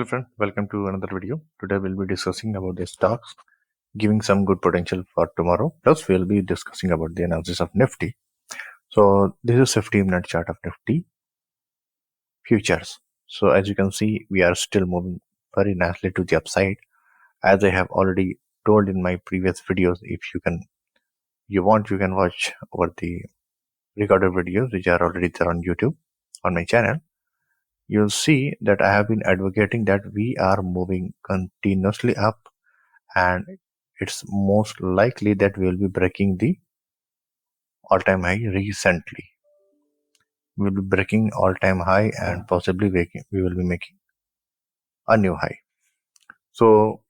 Hello friend, welcome to another video. Today we'll be discussing about the stocks giving some good potential for tomorrow. Plus we'll be discussing about the analysis of Nifty. So this is 15-minute chart of Nifty futures. So as you can see, we are still moving very nicely to the upside. As I have already told in my previous videos, if you can watch over the recorded videos which are already there on YouTube on my channel. You'll see that I have been advocating that we are moving continuously up, and it's most likely that we will be breaking the all-time high recently. We will be breaking all-time high and possibly we will be making a new high. So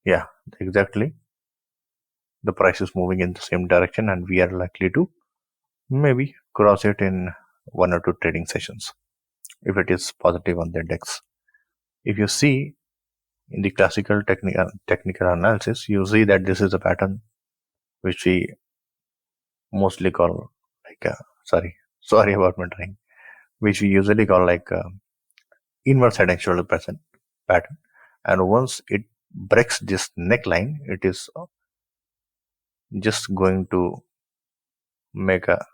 yeah, exactly. The price is moving in the same direction and we are likely to maybe cross it in 1 or 2 trading sessions if it is positive on the index. If you see in the classical technical analysis, you see that this is a pattern which we mostly call like sorry about my drawing, which we usually call like inverse head and shoulder pattern. And once it breaks this neckline, it is just going to make a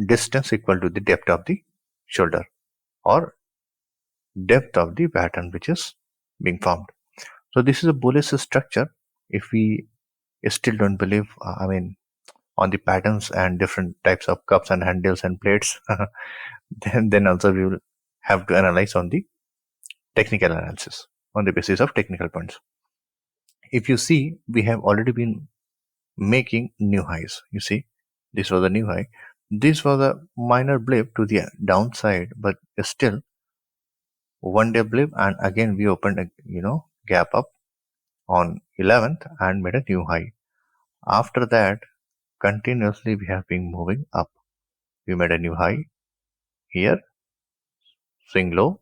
distance equal to the depth of the shoulder or depth of the pattern which is being formed. So this is a bullish structure. If we still don't believe on the patterns and different types of cups and handles and plates, then also we will have to analyze on the technical analysis on the basis of technical points. If you see, we have already been making new highs. You see, this was a new high. This was a minor blip to the downside, but still one day blip, and again we opened a gap up on 11th and made a new high. After that, continuously we have been moving up. We made a new high here, swing low,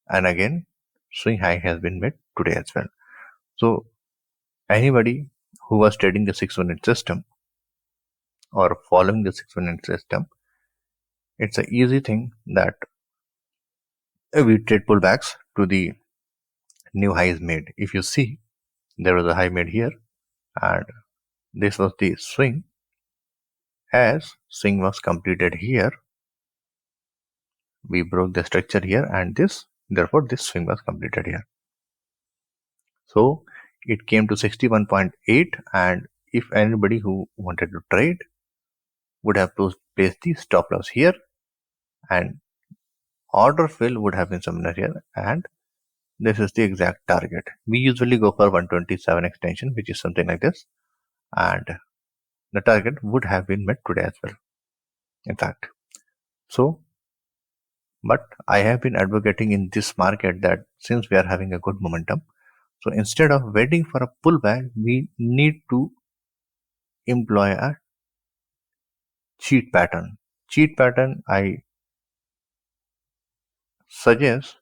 and again swing high has been made today as well. So anybody who was trading the 6-minute system or following the 6-minute system, it's an easy thing that we trade pullbacks to the new highs made. If you see, there was a high made here and this was the swing. As swing was completed here, we broke the structure here, and therefore this swing was completed here. So it came to 61.8, and if anybody who wanted to trade would have to place the stop loss here, and order fill would have been somewhere here, and this is the exact target. We usually go for 127 extension, which is something like this, and the target would have been met today as well, in fact. So but I have been advocating in this market that since we are having a good momentum, so instead of waiting for a pullback, we need to employ a cheat pattern. Cheat pattern, I suggest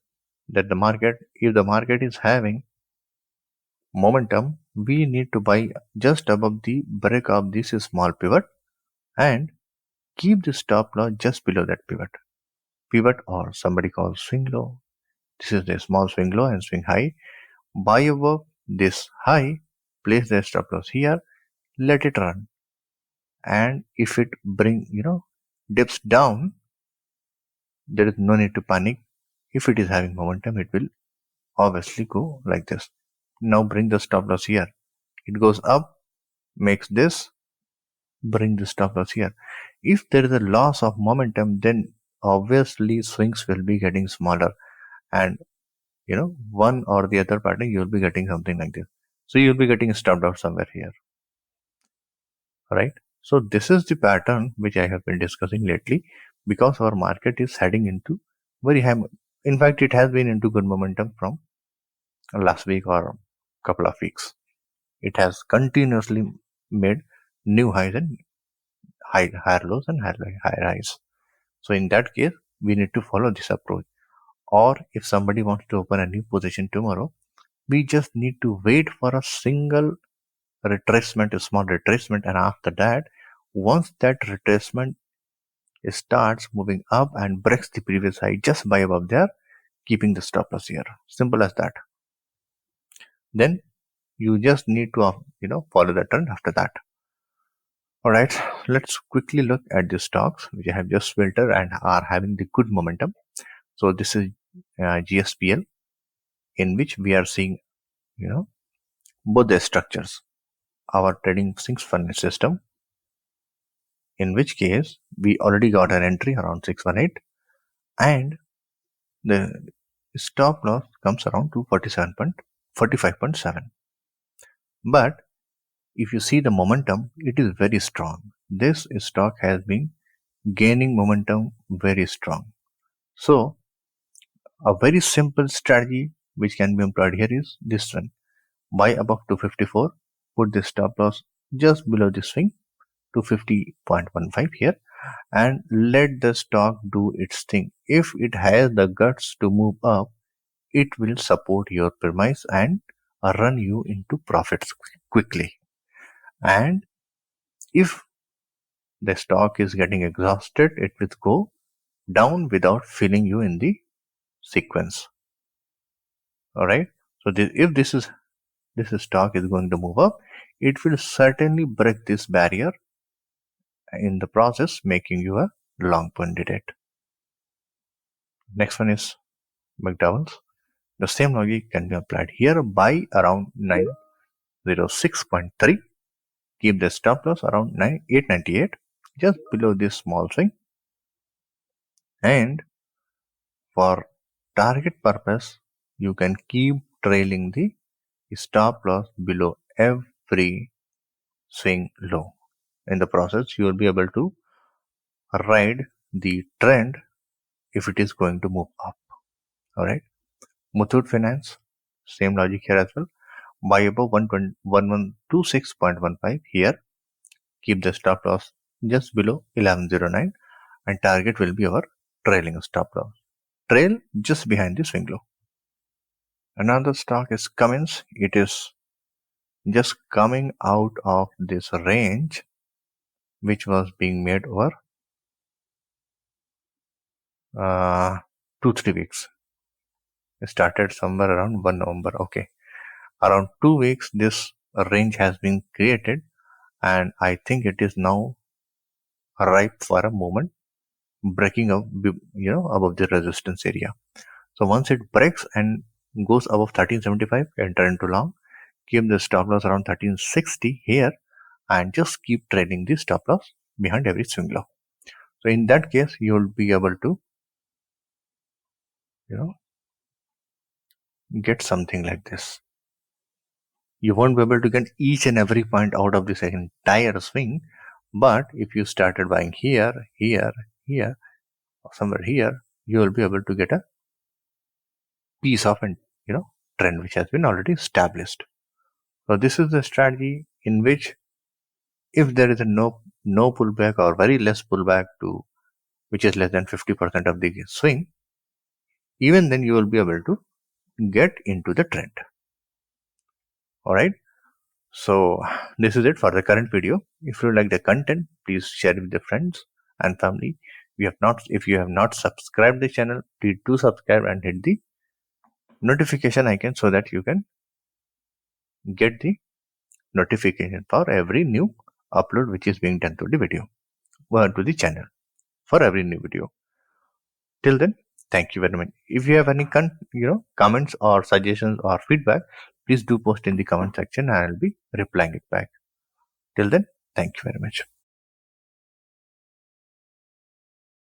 that if the market is having momentum, we need to buy just above the break of this small pivot and keep the stop loss just below that pivot, or somebody calls swing low. This is the small swing low and swing high. Buy above this high, place the stop loss here, let it run, and if it dips down, there is no need to panic. If it is having momentum, it will obviously go like this. Now bring the stop loss here. It goes up, makes this, bring the stop loss here. If there is a loss of momentum, then obviously swings will be getting smaller, and one or the other pattern you'll be getting something like this. So you'll be getting stopped out somewhere here, right? So this is the pattern which I have been discussing lately, because our market is heading into very high. In fact, it has been into good momentum from last week or couple of weeks. It has continuously made new highs and higher lows and higher highs. So in that case, we need to follow this approach. Or if somebody wants to open a new position tomorrow, we just need to wait for a single retracement, a small retracement, and after that, once that retracement starts moving up and breaks the previous high just by above there, keeping the stop loss here. Simple as that. Then you just need to follow the trend after that. All right, let's quickly look at the stocks which I have just filtered and are having the good momentum. So this is GSPL, in which we are seeing both the structures. Our trading sinks furnace system, in which case we already got an entry around 618, and the stop loss comes around 247.45.7. But if you see the momentum, it is very strong. This stock has been gaining momentum very strong. So a very simple strategy which can be employed here is this one. Buy above 254, put the stop loss just below the swing, 250.15 here, and let the stock do its thing. If it has the guts to move up, it will support your premise and run you into profits quickly. And if the stock is getting exhausted, it will go down without filling you in the sequence. All right. So if this stock is going to move up, it will certainly break this barrier, in the process making you a long candidate. Next one is McDowell's. The same logic can be applied here. Buy around 906.3. Keep the stop loss around 898, just below this small swing. And for target purpose, you can keep trailing the stop loss below every swing low. In the process, you will be able to ride the trend if it is going to move up. All right. Muthoot Finance, same logic here as well. Buy above 1126.15 here. Keep the stop loss just below 1109, and target will be our trailing stop loss. Trail just behind the swing low. Another stock is Cummins. It is just coming out of this range which was being made over 2-3 weeks. It started somewhere around 1 November. Okay, around 2 weeks this range has been created, and I think it is now ripe for a movement, breaking up above the resistance area. So once it breaks and goes above 1375, enter into long. Keep the stop loss around 1360 here, and just keep trading the stop loss behind every swing low. So in that case, you will be able to get something like this. You won't be able to get each and every point out of this entire swing, but if you started buying here, or somewhere here, you will be able to get a piece of trend which has been already established. So this is the strategy in which, if there is a no pullback or very less pullback to which is less than 50% of the swing, even then you will be able to get into the trend. All right. So this is it for the current video. If you like the content, please share it with your friends and family. If you have not subscribed the channel, please do subscribe and hit the notification icon so that you can get the notification for every new upload which is being done to the video or to the channel for every new video. Till then, thank you very much. If you have any comments or suggestions or feedback, please do post in the comment section and I'll be replying it back. Till then, thank you very much.